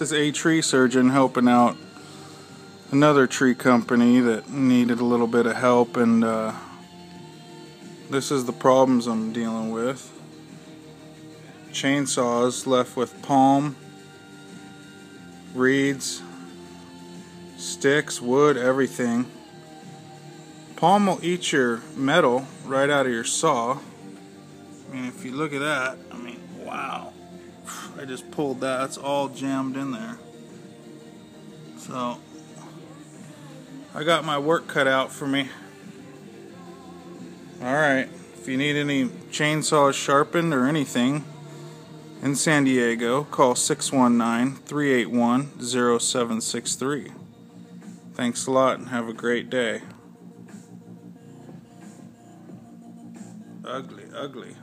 This is a tree surgeon helping out another tree company that needed a little bit of help, and this is the problems I'm dealing with. Chainsaws left with palm, reeds, sticks, wood, everything. Palm will eat your metal right out of your saw. I mean, if you look at that, I mean, wow. I just pulled that. It's all jammed in there. So, I got my work cut out for me. Alright, if you need any chainsaws sharpened or anything in San Diego, call 619-381-0763. Thanks a lot and have a great day. Ugly, ugly.